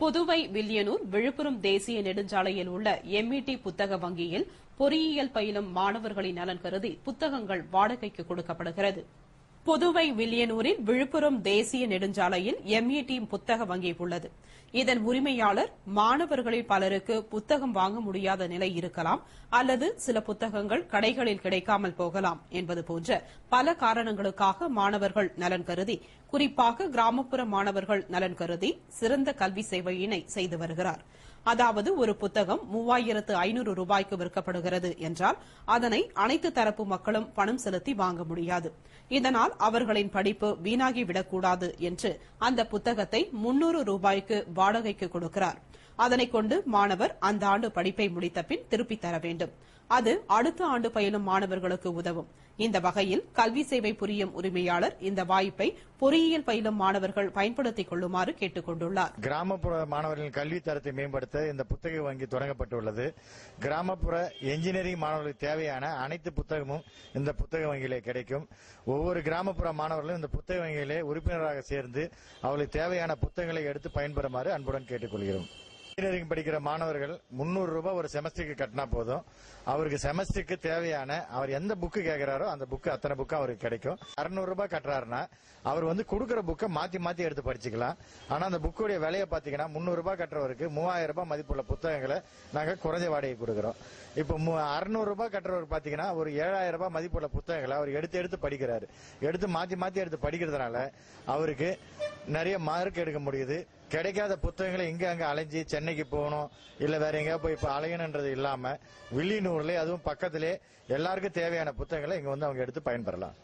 புதுவை வில்லியனூர் விழுப்புரம் தேசிய நெடுஞ்சாலையில் உள்ள எம்இடி புத்தக வங்கியில் பொறியியல் பயிலும் மாணவர்களின் நலன் கருதி புத்தகங்கள் வாடகைக்கு கொடுக்கப்படுகிறது. புதுவை வில்லியனூரில் விழுப்புரம் தேசிய நெடுஞ்சாலையில் எம்இடி புத்தக வங்கி உள்ளது. இதன் உரிமையாளர் மாணவர்களில் பலருக்கு புத்தகம் வாங்க முடியாத நிலை இருக்கலாம் அல்லது சில புத்தகங்கள் கடைகளில் கிடைக்காமல் போகலாம் என்பது போன்ற பல காரணங்களுக்காக மாணவர்கள் நலன் கருதி, குறிப்பாக கிராமப்புற மாணவர்கள் நலன் கருதி சிறந்த கல்வி சேவையினை செய்து வருகிறார். அதாவது ஒரு புத்தகம் 3500 ரூபாய்க்கு விற்கப்படுகிறது என்றால் அதனை அனைத்து தரப்பு மக்களும் பணம் செலுத்தி வாங்க முடியாது. இதனால் அவர்களின் படிப்பு வீணாகிவிடக்கூடாது என்று அந்த புத்தகத்தை 300 ரூபாய்க்கு வாடகைக்கு கொடுக்கிறார். அதனைக் கொண்டு மாணவர் அந்த ஆண்டு படிப்பை முடித்த பின் திருப்பித் தர வேண்டும். அது அடுத்த ஆண்டு பயிலும் மாணவர்களுக்கு உதவும். இந்த வகையில் கல்வி சேவை புரியும் உரிமையாளர் இந்த வாய்ப்பை பொறியியல் பயிலும் மாணவர்கள் பயன்படுத்திக் கொள்ளுமாறு கேட்டுக் கொண்டுள்ளார். கிராமப்புற மாணவர்களின் கல்வி தரத்தை மேம்படுத்த இந்த புத்தக வங்கி தொடங்கப்பட்டுள்ளது. கிராமப்புற என்ஜினியரிங் மாணவர்களுக்கு தேவையான அனைத்து புத்தகமும் இந்த புத்தக வங்கியிலே கிடைக்கும். ஒவ்வொரு கிராமப்புற மாணவர்களும் இந்த புத்தக வங்கியிலே உறுப்பினராக சேர்ந்து அவர்களுக்கு தேவையான புத்தகங்களை எடுத்து பயன்பெறுமாறு அன்புடன் கேட்டுக்கொள்கிறோம். இன்ஜினியரிங் படிக்கிற மாணவர்கள் 300 ரூபாய் ஒரு செமஸ்டருக்கு கட்டினா போதும். அவருக்கு செமஸ்டருக்கு தேவையான அவர் எந்த புக்கு கேட்கிறாரோ அந்த புக்கு அத்தனை புக்கு அவருக்கு கிடைக்கும். 600 ரூபாய் கட்டுறாருன்னா அவர் கொடுக்கிற புக்கை மாத்தி மாத்தி எடுத்து படிச்சுக்கலாம். ஆனா அந்த புக்குடைய விலையை பாத்தீங்கன்னா 300 ரூபாய் கட்டுறவருக்கு 3000 ரூபாய் மதிப்புள்ள புத்தகங்களை நாங்க குறைஞ்ச வாடகை கொடுக்கிறோம். இப்போ 600 ரூபாய் கட்டுறவருக்கு பாத்தீங்கன்னா ஒரு 7000 ரூபாய் மதிப்புள்ள புத்தகங்களை அவர் எடுத்து எடுத்து படிக்கிறாரு. எடுத்து மாத்தி மாத்தி எடுத்து படிக்கிறதுனால அவருக்கு நிறைய மார்க் எடுக்க முடியுது. கிடைக்காத புத்தகங்களை இங்க அங்க அலைஞ்சி சென்னைக்கு போகணும் இல்ல வேற எங்கேயா போய் இப்ப அலையணுன்றது இல்லாம வில்லியனூர்ல அதுவும் பக்கத்திலே எல்லாருக்கும் தேவையான புத்தகங்களை இங்க அவங்க எடுத்து பயன்பெறலாம்.